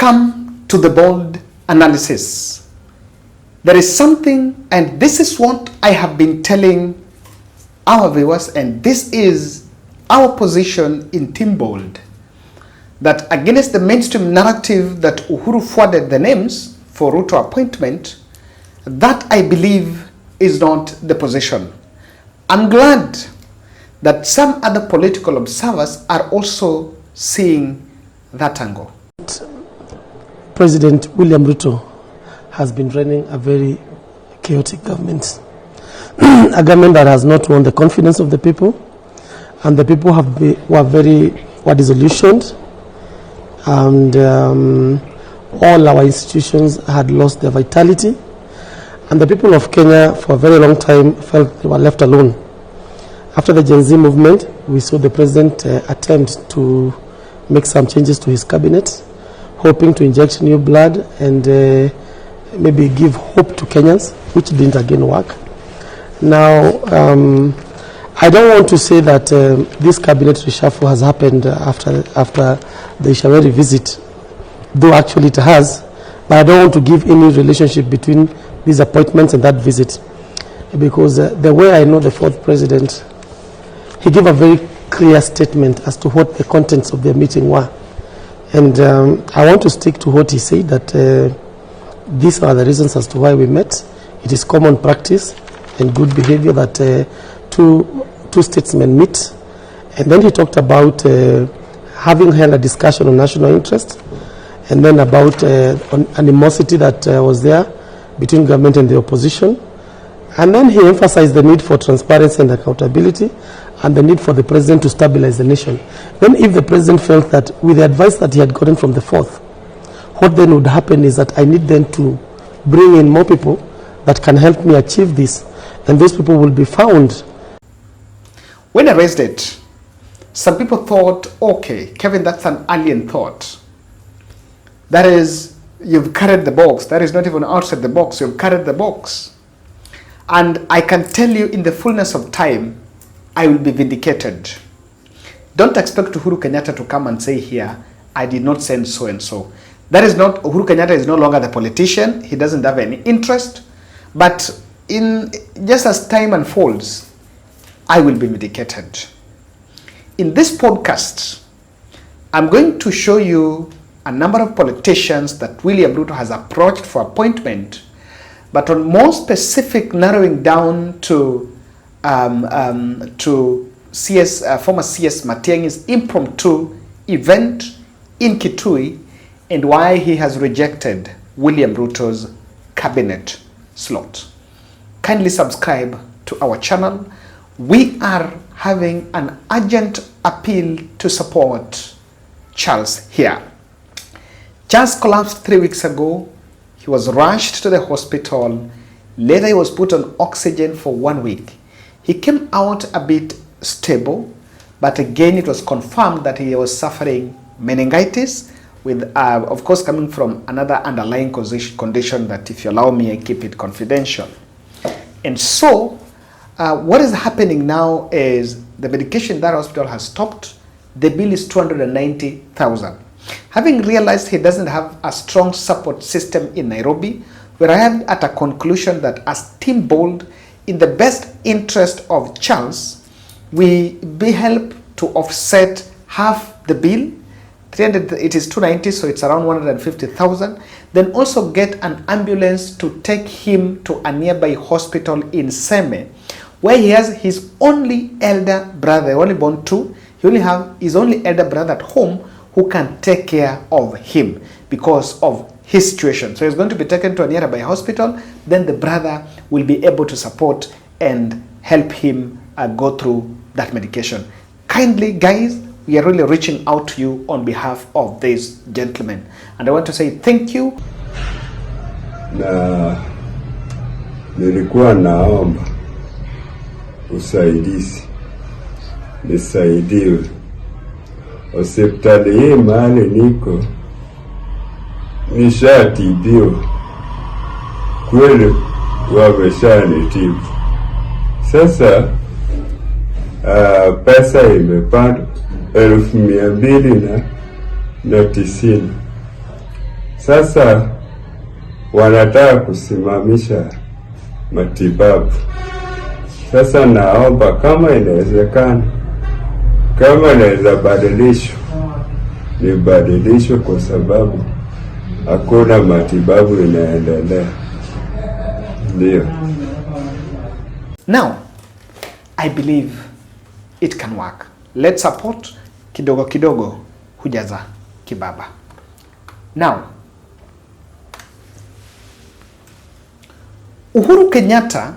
come to the bold analysis. There is something, and this is what I have been telling our viewers, and this is our position in Team Bold, that against the mainstream narrative that Uhuru forwarded the names for Ruto appointment, that I believe is not the position. I'm glad that some other political observers are also seeing that angle. President William Ruto has been running a very chaotic government. A government that has not won the confidence of the people, and the people were disillusioned, and all our institutions had lost their vitality, and the people of Kenya for a very long time felt they were left alone. After the Gen Z movement, we saw the president attempt to make some changes to his cabinet, hoping to inject new blood and maybe give hope to Kenyans, which didn't again work. Now, I don't want to say that this cabinet reshuffle has happened after the Ishaweri visit, though actually it has, but I don't want to give any relationship between these appointments and that visit, because the way I know the fourth president, he gave a very clear statement as to what the contents of the meeting were. And I want to stick to what he said, that these are the reasons as to why we met. It is common practice and good behavior that two statesmen meet. And then he talked about having held a discussion on national interest, and then about animosity that was there between government and the opposition. And then he emphasized the need for transparency and accountability, and the need for the president to stabilize the nation. Then if the president felt that with the advice that he had gotten from the fourth, what then would happen is that I need then to bring in more people that can help me achieve this, and those people will be found. When I raised it, some people thought, okay, Kevin, that's an alien thought. That is, you've carried the box. That is not even outside the box. You've carried the box. And I can tell you in the fullness of time, I will be vindicated. Don't expect Uhuru Kenyatta to come and say here, I did not send so and so. That is not, Uhuru Kenyatta is no longer the politician. He doesn't have any interest. But just as time unfolds, I will be vindicated. In this podcast, I'm going to show you a number of politicians that William Ruto has approached for appointment, but on more specific narrowing down to former CS Matiangi's impromptu event in Kitui, and why he has rejected William Ruto's cabinet slot. Kindly subscribe to our channel. We are having an urgent appeal to support Charles here. Charles collapsed 3 weeks ago. He was rushed to the hospital. Later he was put on oxygen for 1 week. He came out a bit stable, but again it was confirmed that he was suffering meningitis, with of course coming from another underlying condition that, if you allow me, I keep it confidential. And so what is happening now is the medication that hospital has stopped. The bill is 290,000. Having realized he doesn't have a strong support system in Nairobi, we arrived at a conclusion that as Team Bold, in the best interest of Charles, we be help to offset half the bill. 300, it is 290, so it's around 150,000. Then also get an ambulance to take him to a nearby hospital in Seme, where he has his only elder brother, only born two. He only have his only elder brother at home who can take care of him because of his situation. So he's going to be taken to a nearby hospital. Then the brother will be able to support and help him go through that medication. Kindly, guys, we are really reaching out to you on behalf of this gentleman. And I want to say thank you. Na nilikuwa naomba usaidizi, nisaidiwe. Hospitali hii mahali niko nishatibiwa, kweli wameshanitibu. Sasa pesa imepanda 290,000. Sasa wanataka kusimamisha matibabu. Sasa naomba kama inawezekana, kama inaweza badilishwa, ni badilishwe, kwa sababu hakuna matibabu inaendelea. Ndio. Now, I believe it can work. Let's support. Kidogo kidogo hujaza kibaba. Now, Uhuru Kenyatta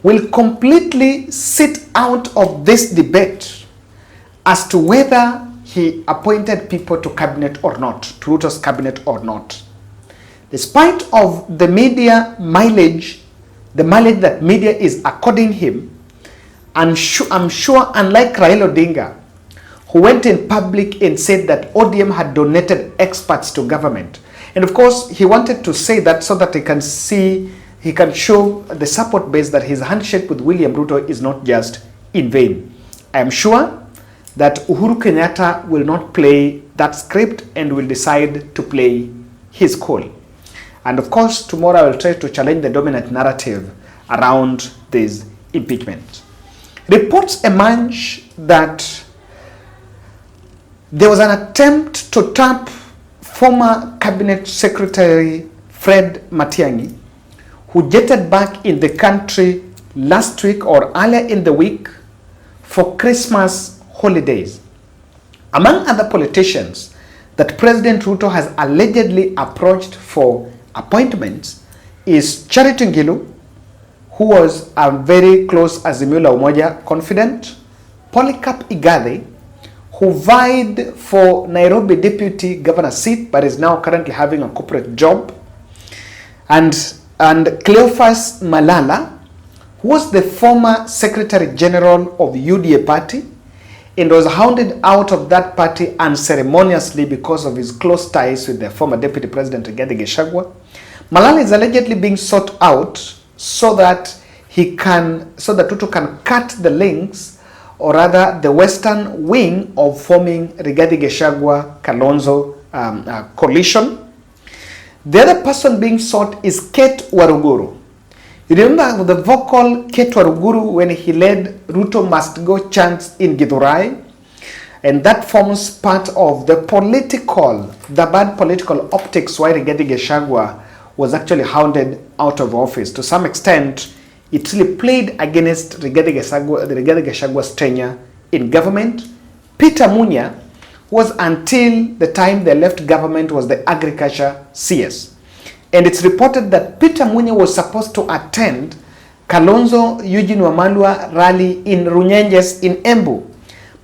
will completely sit out of this debate as to whether he appointed people to cabinet or not, to Ruto's cabinet or not. Despite of the media mileage, the mileage that media is according him, I'm sure unlike Raila Odinga, who went in public and said that ODM had donated experts to government. And of course, he wanted to say that so that he can show the support base that his handshake with William Ruto is not just in vain. I am sure that Uhuru Kenyatta will not play that script and will decide to play his call. And of course, tomorrow I will try to challenge the dominant narrative around this impeachment. Reports emerge that there was an attempt to tap former Cabinet Secretary Fred Matiangi, who jetted back in the country last week or earlier in the week for Christmas holidays. Among other politicians that President Ruto has allegedly approached for appointments is Charity Ngilu, who was a very close Azimio Umoja confidant, Polycarp Igathe, who vied for Nairobi deputy governor seat but is now currently having a corporate job, and Cleophas Malala, who was the former Secretary General of UDA party and was hounded out of that party unceremoniously because of his close ties with the former Deputy President Rigathi Gachagua. Malala is allegedly being sought out so that Ruto can cut the links, or rather the western wing of forming Rigathi Gachagua Kalonzo coalition. The other person being sought is Kate Waruguru. You remember the vocal Kate Waruguru when he led Ruto Must Go chants in Githurai? And that forms part of the bad political optics why Rigathi Gachagua was actually hounded out of office. To some extent, it really played against Rigathi Gachagua's tenure in government. Peter Munya was, until the time they left government, was the agriculture CS. And it's reported that Peter Munya was supposed to attend Kalonzo Eugene Wamalwa rally in Runyenjes in Embu,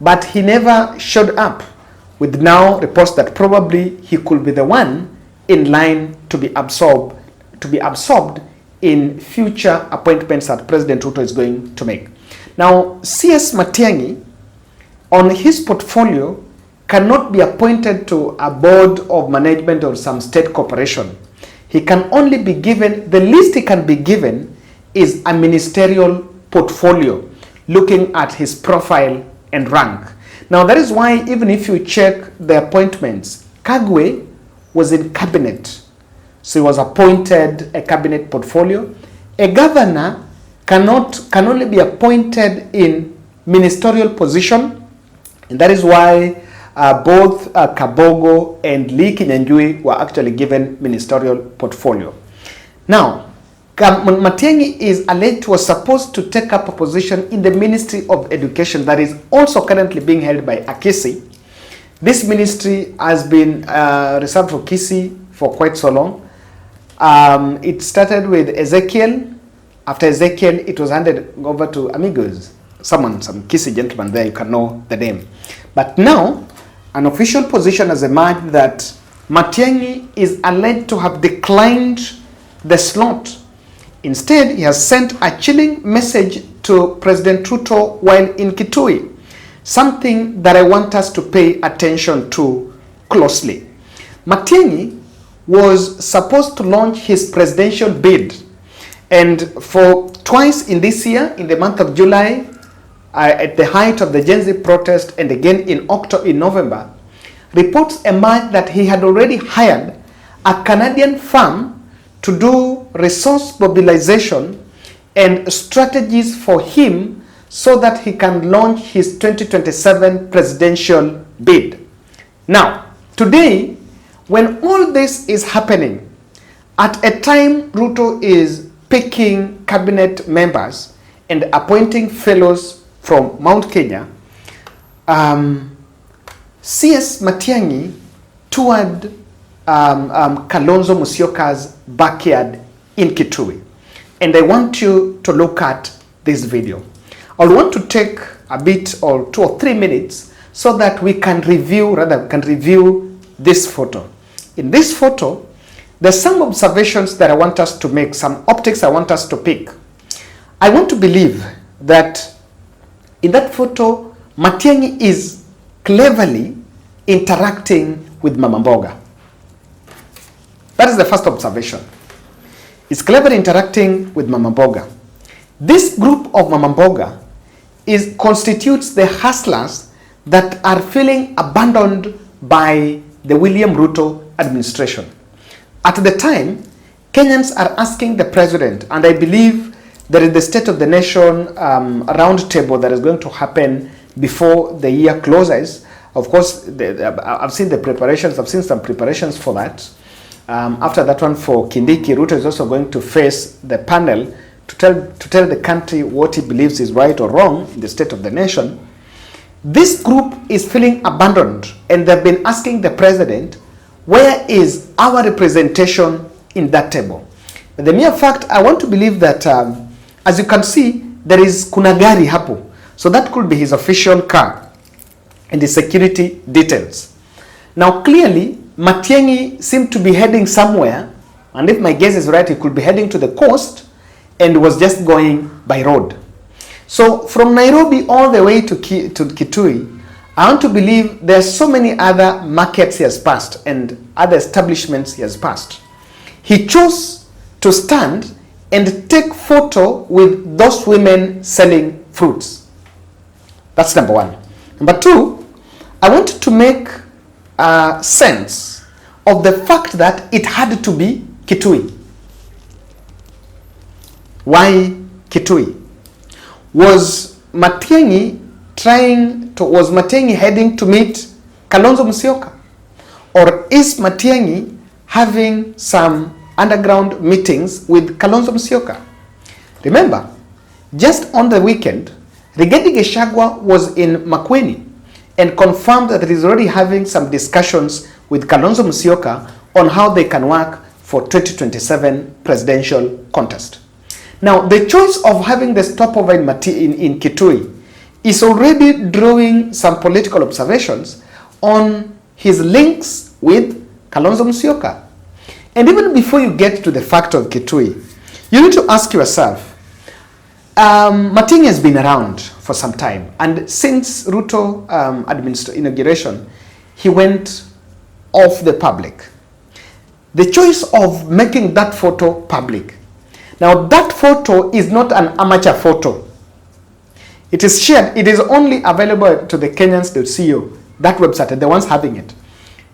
but he never showed up, with now reports that probably he could be the one in line to be absorbed in future appointments that President Ruto is going to make. Now, CS Matiangi, on his portfolio, cannot be appointed to a board of management of some state corporation. He can only be given, the least he can be given is a ministerial portfolio, looking at his profile and rank. Now, that is why even if you check the appointments, Kagwe was in cabinet. So he was appointed a cabinet portfolio. A governor can only be appointed in ministerial position. And that is why both Kabogo and Lee Kinyanjui were actually given ministerial portfolio. Now, Matiangi is alleged was supposed to take up a position in the Ministry of Education that is also currently being held by Akisi. This ministry has been reserved for Kisi for quite so long. It started with Ezekiel. After Ezekiel, it was handed over to Amigos. Some Kisi gentleman there, you can know the name. But now, an official position has emerged that Matiangi is alleged to have declined the slot. Instead, he has sent a chilling message to President Ruto while in Kitui, something that I want us to pay attention to closely. Matiangi was supposed to launch his presidential bid, and for twice in this year, in the month of July, at the height of the Gen Z protest, and again in November, reports emerged that he had already hired a Canadian firm to do resource mobilization and strategies for him so that he can launch his 2027 presidential bid. Now, today, when all this is happening, at a time Ruto is picking cabinet members and appointing fellows from Mount Kenya, CS Matiangi toured Kalonzo Musyoka's backyard in Kitui. And I want you to look at this video. I want to take a bit or 2 or 3 minutes so that we can review this photo. In this photo, there's some observations that I want us to make, some optics I want us to pick. I want to believe that in that photo, Matiangi is cleverly interacting with Mama Mboga. That is the first observation. It's cleverly interacting with Mama Mboga. This group of Mama Mboga constitutes the hustlers that are feeling abandoned by the William Ruto administration. At the time, Kenyans are asking the president, and I believe there is the State of the Nation roundtable that is going to happen before the year closes. Of course, I've seen the preparations, I've seen some preparations for that. After that one for Kindiki, Ruto is also going to face the panel to tell the country what he believes is right or wrong in the State of the Nation. This group is feeling abandoned, and they've been asking the president, where is our representation in that table? But the mere fact, I want to believe that, as you can see, there is kunagari hapo. So that could be his official car and the security details. Now clearly, Matiangi seemed to be heading somewhere, and if my guess is right, he could be heading to the coast and was just going by road. So from Nairobi all the way to Kitui, I want to believe there's so many other markets he has passed and other establishments he has passed. He chose to stand and take photo with those women selling fruits. That's number one. Number two, I want to make sense of the fact that it had to be Kitui. Why Kitui? Was Matiangi heading to meet Kalonzo Musyoka? Or is Matiangi having some underground meetings with Kalonzo Musyoka? Remember, just on the weekend, Rigathi Gachagua was in Makueni and confirmed that he's already having some discussions with Kalonzo Musyoka on how they can work for 2027 presidential contest. Now, the choice of having the stopover in Kitui is already drawing some political observations on his links with Kalonzo Musyoka. And even before you get to the fact of Kitui, you need to ask yourself, Matiangi has been around for some time, and since Ruto inauguration, he went off the public. The choice of making that photo public. Now that photo is not an amateur photo. It is shared, it is only available to the Kenyans.co, that website, and the ones having it.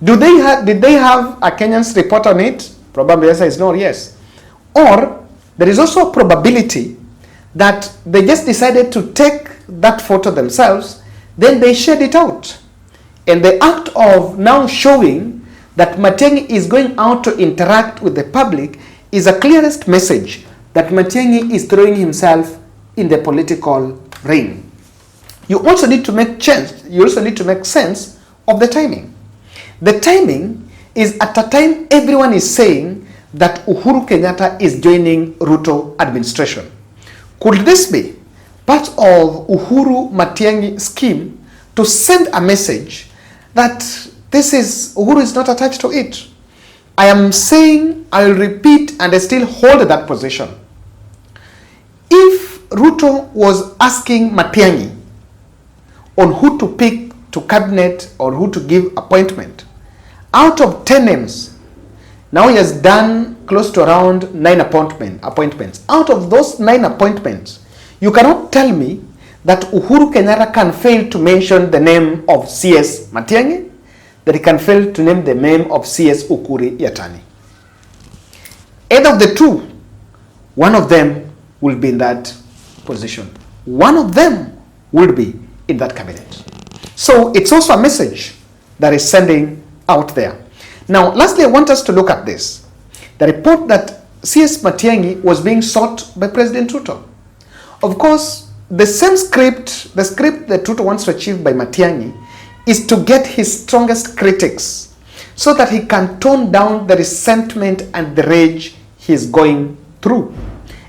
Did they have a Kenyans report on it? Probably the answer is no, yes. Or there is also a probability that they just decided to take that photo themselves, then they shared it out. And the act of now showing that Matiangi is going out to interact with the public is a clearest message that Matiangi is throwing himself in the political ring. You also need to make sense of the timing. The timing is at a time everyone is saying that Uhuru Kenyatta is joining Ruto administration. Could this be part of Uhuru Matiangi scheme to send a message that Uhuru is not attached to it? I am saying, I'll repeat, and I still hold that position. If Ruto was asking Matiangi on who to pick to cabinet or who to give appointment, out of 10 names, now he has done close to around 9 appointments. Out of those 9 appointments, you cannot tell me that Uhuru Kenyatta can fail to mention the name of CS Matiangi, that he can fail to name the name of CS Ukuri Yatani. either of the two, one of them will be in that position. One of them will be in that cabinet. So it's also a message that is sending out there. Now, lastly, I want us to look at this. The report that CS Matiangi was being sought by President Ruto. Of course, the script that Ruto wants to achieve by Matiangi is to get his strongest critics so that he can tone down the resentment and the rage he is going through.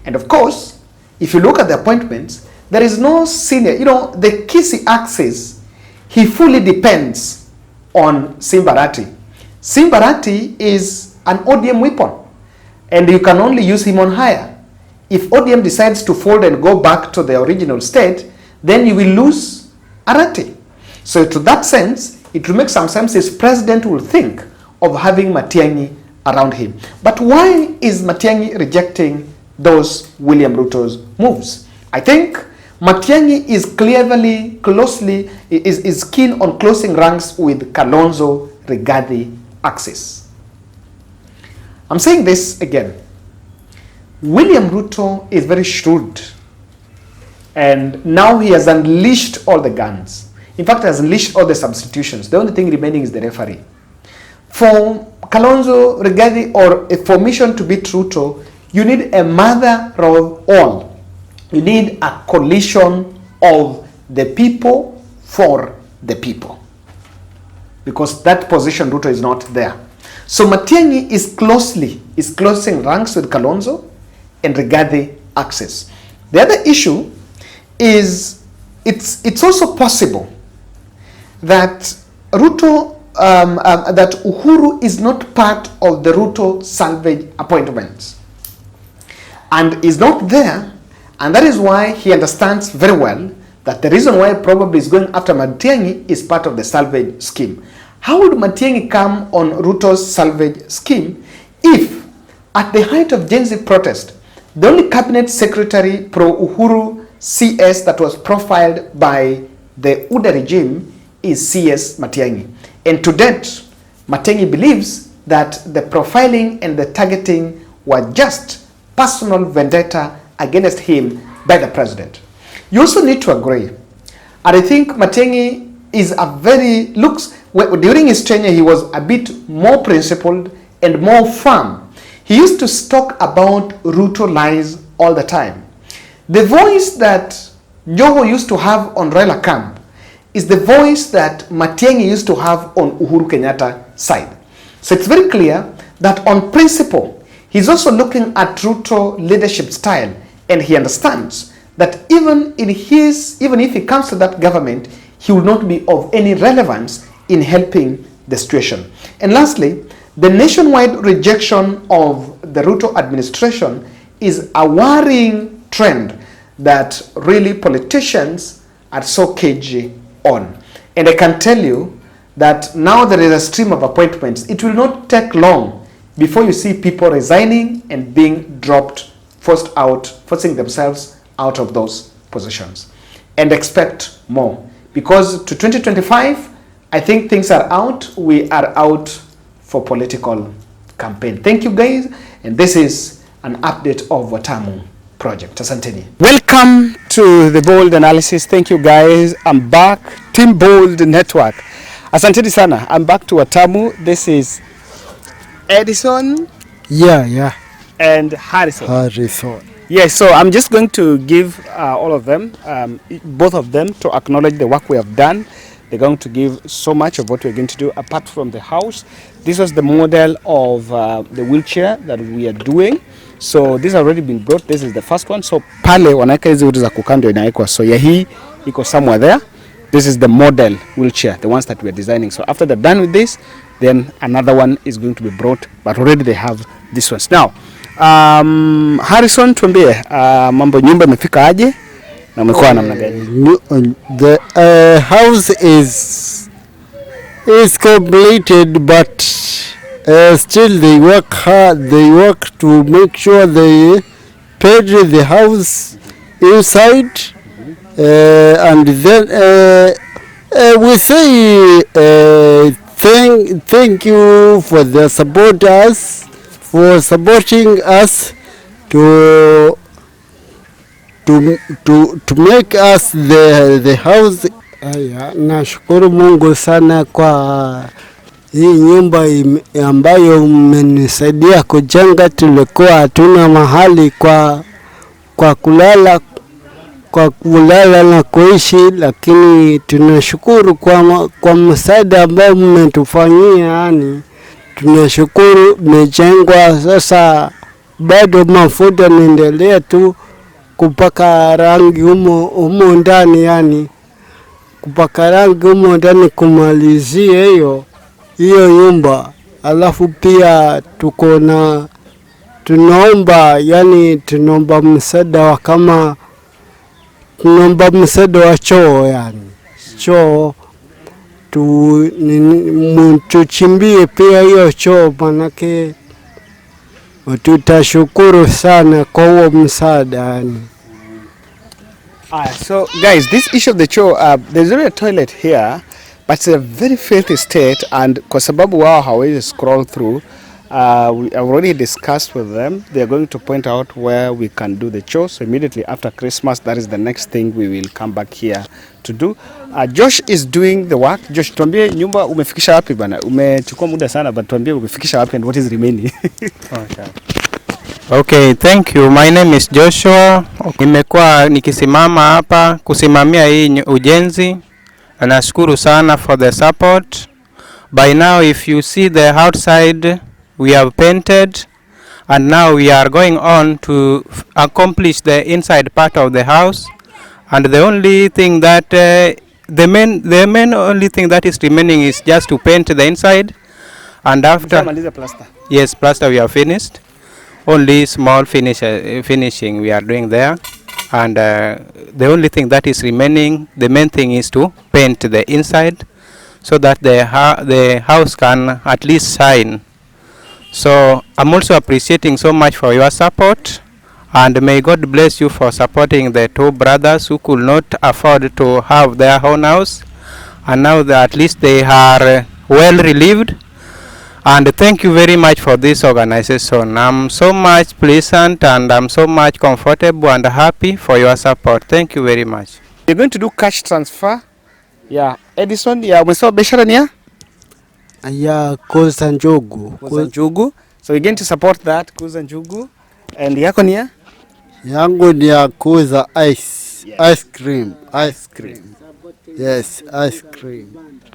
And of course, if you look at the appointments, there is no senior, the Kisii axis, he fully depends on Simbarati. Simbarati is an ODM weapon, and you can only use him on hire. If ODM decides to fold and go back to the original state, then you will lose Arati. So to that sense, it will make some sense his president will think of having Matiangi around him. But why is Matiangi rejecting those William Ruto's moves? I think Matiangi is is keen on closing ranks with Kalonzo Rigathi axis. I'm saying this again. William Ruto is very shrewd, and now he has unleashed all the guns. In fact, he has unleashed all the substitutions. The only thing remaining is the referee. For Kalonzo Rigathi or a formation to beat Ruto, you need a mother of all. You need a coalition of the people for the people, because that position Ruto is not there. So Matiangi is closing ranks with Kalonzo and Rigathi access. The other issue is it's also possible that Ruto that Uhuru is not part of the Ruto salvage appointments and is not there, and that is why he understands very well that the reason why probably is going after Matiangi is part of the salvage scheme. How would Matiangi come on Ruto's salvage scheme if at the height of Gen Z protest, the only cabinet secretary pro-Uhuru CS that was profiled by the UDA regime is CS Matiangi? And to date, Matiangi believes that the profiling and the targeting were just personal vendetta against him by the president. You also need to agree, and I think Matiangi is during his tenure he was a bit more principled and more firm. He used to talk about Ruto lies all the time. The voice that Joho used to have on Raila camp is the voice that Matiangi used to have on Uhuru Kenyatta side. So it's very clear that on principle, he's also looking at Ruto leadership style, and he understands that even if he comes to that government, he will not be of any relevance in helping the situation. And lastly, the nationwide rejection of the Ruto administration is a worrying trend that really politicians are so cagey on. And I can tell you that now there is a stream of appointments. It will not take long before you see people resigning and being dropped, forcing themselves out of those positions. And expect more. Because to 2025, I think things are out. We are out for political campaign. Thank you guys. And this is an update of Watamu project. Asanteni. Welcome to the Bold Analysis. Thank you guys. I'm back. Team Bold Network. Asanteni sana. I'm back to Watamu. This is Edison. Yeah. And Harrison. Yes, so I'm just going to give all of them, both of them, to acknowledge the work we have done. They're going to give so much of what we're going to do apart from the house. This was the model of the wheelchair that we are doing. So this has already been brought. This is the first one. So pale wanaweka hizi vitu za kukando inaekwa. So ya hii iko somewhere there. This is the model wheelchair, the ones that we are designing. So after they're done with this, then another one is going to be brought. But already they have these ones. Now, Harrison, tuambie mambo nyumba imefika aje na umekuwa namna gani? The house is completed, but still they work hard. They work to make sure they paint the house inside, and then we say thank you for the supporters for supporting us to make us the house. Aya, nashukuru Mungu sana kwa hii nyumba ambayo umenisaidia kujenga. Tulikuwa hatuna mahali kwa kulala na kuishi, lakini tunashukuru kwa msaada ambao mmetufanyia. Yani tunashukuru, mejengwa. Sasa bado mafuta naendelea tu kupaka rangi humo ndani, yani kupaka rangi humo ndani kumalizia hiyo nyumba. Alafu pia tunaomba msaada wa choo, yani choo tuchimbie pia hiyo choo, manake tutashukuru sana kwa huo msaada yani. So guys, this issue of the choo, there's already a toilet here, but it's a very filthy state, and kwa sababu wao hawezi scroll through, we have already discussed with them. They are going to point out where we can do the chore. So immediately after Christmas, that is the next thing we will come back here to do. Josh is doing the work. Josh, tuambie nyumba umefikisha wapi bana? Umechukua muda sana, but tuambie umefikisha wapi and what is remaining. Okay, thank you. My name is Joshua. Nimekuwa nikisimama hapa kusimamia hii ujenzi. Nashukuru sana for the support. By now, if you see the outside, we have painted, and now we are going on to accomplish the inside part of the house. And the only thing that the main only thing that is remaining is just to paint the inside. And after plaster. Yes, plaster we have finished. Only small finishing we are doing there. And the only thing that is remaining, the main thing is to paint the inside, so that the house can at least shine. So I'm also appreciating so much for your support, and may God bless you for supporting the two brothers who could not afford to have their own house, and now at least they are well relieved. And thank you very much for this organization. I'm so much pleasant, and I'm so much comfortable and happy for your support. Thank you very much. You're going to do cash transfer. Yeah, Edison, yeah, umesema biashara ni ya kuuza njugu. So we're going to support that, kuuza njugu. And yako ni ya? Yangu ni ya kuuza ice cream. Yes, ice cream.